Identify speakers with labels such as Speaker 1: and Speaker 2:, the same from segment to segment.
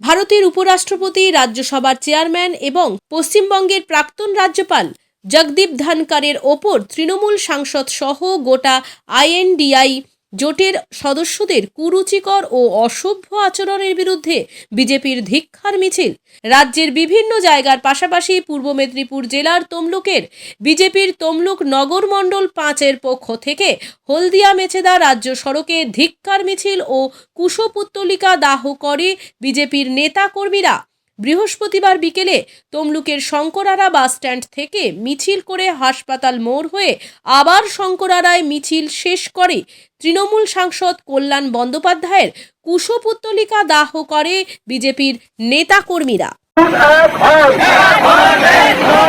Speaker 1: ভারতের উপরাষ্ট্রপতি, রাজ্যসভার চেয়ারম্যান এবং পশ্চিমবঙ্গের প্রাক্তন রাজ্যপাল জগদীপ ধনকরের ওপর তৃণমূল সাংসদ সহ গোটা আইএনডিআই জোটের সদস্যদের কুরুচিকর ও অসভ্য আচরণের বিরুদ্ধে বিজেপির ধিক্কার মিছিল রাজ্যের বিভিন্ন জায়গার পাশাপাশি পূর্ব মেদিনীপুর জেলার তমলুকের বিজেপির তমলুক নগর মণ্ডল 5-এর পক্ষ থেকে হলদিয়া মেছেদা রাজ্য সড়কে ধিক্কার মিছিল ও কুশপুত্তলিকা দাহ করে বিজেপির নেতা কর্মীরা। বৃহস্পতিবার বিকেলে তমলুকের শঙ্করারা বাস স্ট্যান্ড থেকে মিছিল করে হাসপাতাল মোড় হয়ে আবার শঙ্করারায় মিছিল শেষ করে তৃণমূল সাংসদ কল্যাণ বন্দ্যোপাধ্যায়ের কুশপুত্তলিকা দাহ করে বিজেপির নেতা কর্মীরা।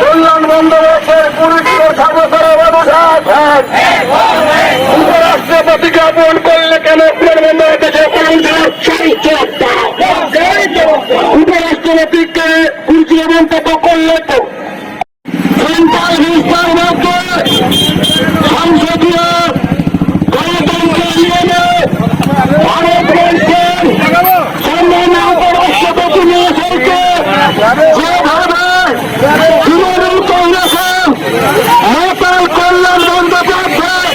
Speaker 2: কল্যাণ বন্দ্যোপাধ্যায়ের উপরাষ্ট্রপতি জ্ঞাপন করলে কেন উপরাষ্ট্রপতিকে কুরুচিকর মন্তব্য করলে তো সন্তান হিংসার মধ্যে সংসদীয় গণতন্ত্র নিয়মে ভারতবর্ষের সম্মান্য উপরাষ্ট্রপতি নিয়ে এসেছে যেভাবে তৃণমূল কংগ্রেসের মাতাল কল্যাণ বন্দ্যোপাধ্যায়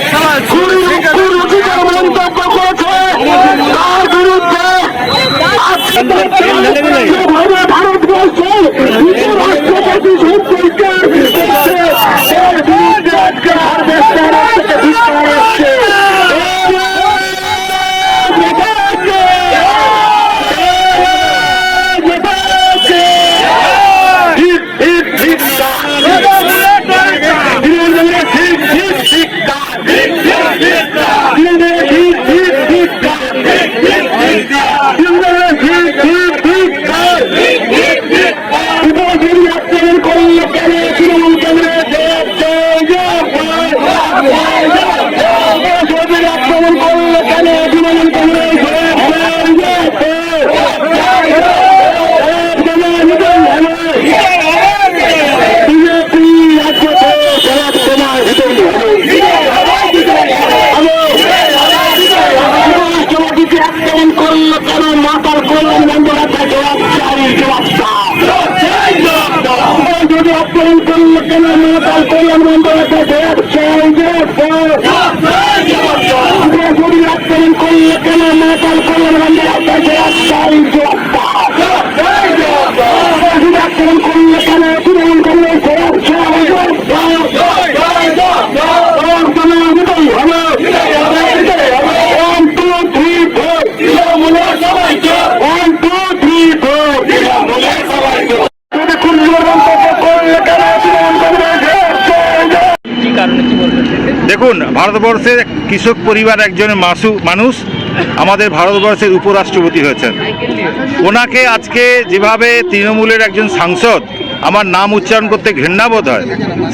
Speaker 2: কুরুচিকর মন্তব্য করেছে তার বিরুদ্ধে ভারতবর্ষের উপরাষ্ট্রপতি সম্পর্কের বিরুদ্ধে আজকে হারভেস্টার হচ্ছে।
Speaker 3: দেখুন, ভারতবর্ষের কৃষক পরিবার একজন মানুষ আমাদের ভারতবর্ষের উপরাষ্ট্রপতি হয়েছেন। ওনাকে আজকে যেভাবে তৃণমূলের একজন সাংসদ, আমার নাম উচ্চারণ করতে ঘৃণাবোধ হয়,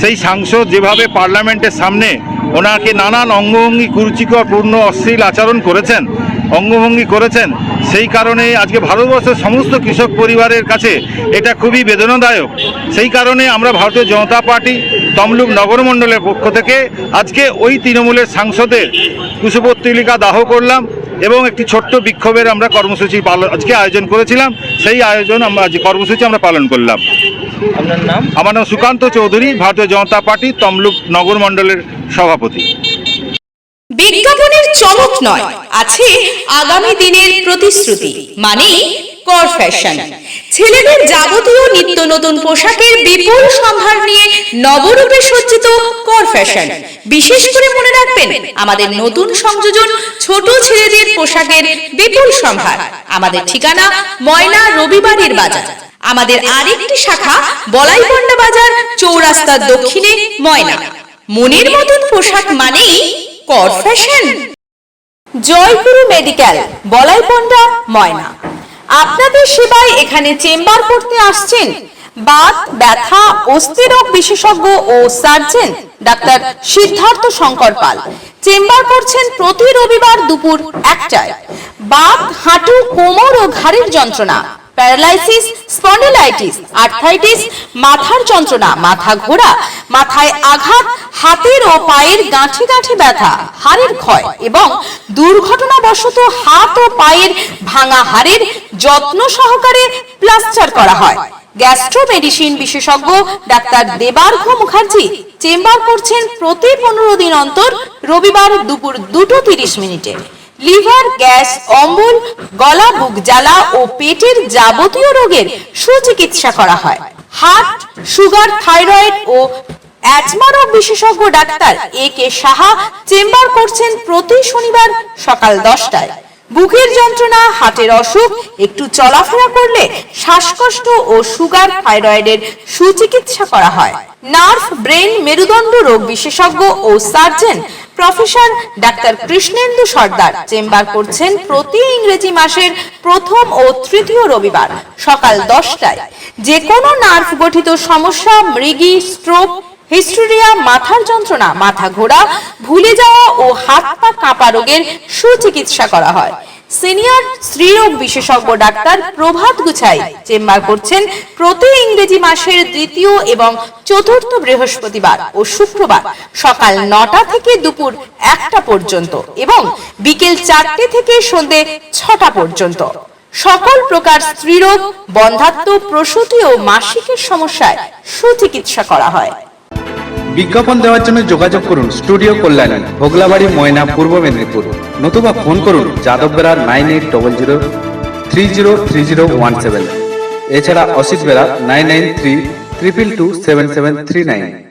Speaker 3: সেই সাংসদ যেভাবে পার্লামেন্টের সামনে ওনাকে নানান অঙ্গভঙ্গি কুরুচিকরপূর্ণ অশ্লীল আচরণ করেছেন, অঙ্গভঙ্গি করেছেন, সেই কারণে আজকে ভারতবর্ষের সমস্ত কৃষক পরিবারের কাছে এটা খুবই বেদনাদায়ক। সেই কারণে আমরা ভারতীয় জনতা পার্টি তমলুক নগরমণ্ডলের পক্ষ থেকে আজকে ওই তৃণমূলের সাংসদের কুশপুত্তলিকা দাহ করলাম এবং একটি ছোট্ট বিক্ষোভের আমরা কর্মসূচি আজকে আয়োজন করেছিলাম। সেই আয়োজন কর্মসূচি আমরা পালন করলাম।
Speaker 4: আপনার নাম?
Speaker 3: আমার নাম সুকান্ত চৌধুরী, ভারতীয় জনতা পার্টি তমলুক নগরমণ্ডলের সভাপতি।
Speaker 1: বিজ্ঞাপনের চমক নয়, আছে আগামী দিনের প্রতিশ্রুতি, মানে কর ফ্যাশন। ছেলেদের যাবতীয় নিত্য নতুন পোশাকের বিপুল সম্ভার নিয়ে নবরূপে সজ্জিত কর ফ্যাশন। বিশেষ করে মনে রাখবেন, আমাদের নতুন সংযোজন ছোট ছেলেদের পোশাকের বিপুল সম্ভার। আমাদের ঠিকানা ময়না রবিবারের বাজার। আমাদের আরেকটি শাখা বলাইপন্ডা বাজার, চৌরাস্তার দক্ষিণে ময়না। মনের মতন পোশাক মানেই কর ফ্যাশন। জয়গুরু মেডিকেল, বলাইপন্ডা, ময়না। আপনাদের সেবায় এখানে চেম্বার করতে আসছেন বাত, ব্যথা, অস্থিরোগ বিশেষজ্ঞ ও সার্জন ডাক্তার সিদ্ধার্থ শঙ্কর পাল। চেম্বার করছেন প্রতি রবিবার দুপুর 1টায়। বাত, হাঁটু, কোমর ও ঘাড়ের যন্ত্রণা,
Speaker 4: প্যারালাইসিস, স্পন্ডিলাইটিস, আর্থ্রাইটিস, মাথার যন্ত্রণা, মাথা ঘোরা, মাথায় আঘাত, হাতের ও পায়ের গাঁঠে গাঁঠে ব্যথা, হাড়ের ক্ষয় এবং দুর্ঘটনাবশত হাত ও পায়ের ভাঙা হাড়ের যত্ন সহকারে প্লাস্টার করা হয়। গ্যাস্ট্রো মেডিসিন বিশেষজ্ঞ ডাক্তার দেবার্ঘ মুখার্জি চেম্বার করছেন প্রতি 15 দিন অন্তর রবিবার দুপুর 2:30 লিভার, গ্যাস, অম্বল, গলা, বুক জ্বালা ও পেটের যাবতীয় রোগের সুচিকিৎসা করা হয়। হার্ট, সুগার, থাইরয়েড ও অ্যাজমা রোগ বিশেষজ্ঞ ডাক্তার A.K. সাহা চেম্বার করছেন প্রতি শনিবার সকাল 10টায়। বুকের যন্ত্রণা, হার্টের অসুখ, একটু চলাফেরা করলে শ্বাসকষ্ট ও সুগার, থাইরয়েডের সুচিকিৎসা করা হয়। নার্ভ, ব্রেন, মেরুদণ্ড রোগ বিশেষজ্ঞ ও সার্জন প্রফেসর ডাক্তার কৃষ্ণেন্দু সর্দার চেম্বার করছেন প্রতি ইংরেজি মাসের প্রথম ও তৃতীয় রবিবার সকাল 10টায়। যে কোনো নার্ভ গঠিত সমস্যা, মৃগী, স্ট্রোক, হিস্টেরিয়া, মাথার যন্ত্রণা, মাথা ঘোরা, ভুলে যাওয়া ও হাত পা কাঁপা রোগের সুচিকিৎসা করা হয়। সিনিয়র স্ত্রীরোগ বিশেষজ্ঞ ডাক্তার প্রভাত গুছাই চেম্বার করছেন প্রতি ইংরেজি মাসের দ্বিতীয় এবং চতুর্থ বৃহস্পতিবার ও শুক্রবার সকাল 9টা থেকে দুপুর 1টা পর্যন্ত এবং বিকেল 4টে থেকে সন্ধে 6টা পর্যন্ত। সকল প্রকার স্ত্রীরোগ, বন্ধ্যাত্ব, প্রসূতি ও মাসিকের সমস্যায় সুচিকিৎসা করা হয়।
Speaker 5: বিজ্ঞাপন দেওয়ার জন্য যোগাযোগ করুন স্টুডিও কল্যাণী, ভোগলাবাড়ি, ময়না, পূর্ব মেদিনীপুর, নতুবা ফোন করুন যাদব বেড়া 9800303017। এছাড়া অসিত বেড়া 9932227739।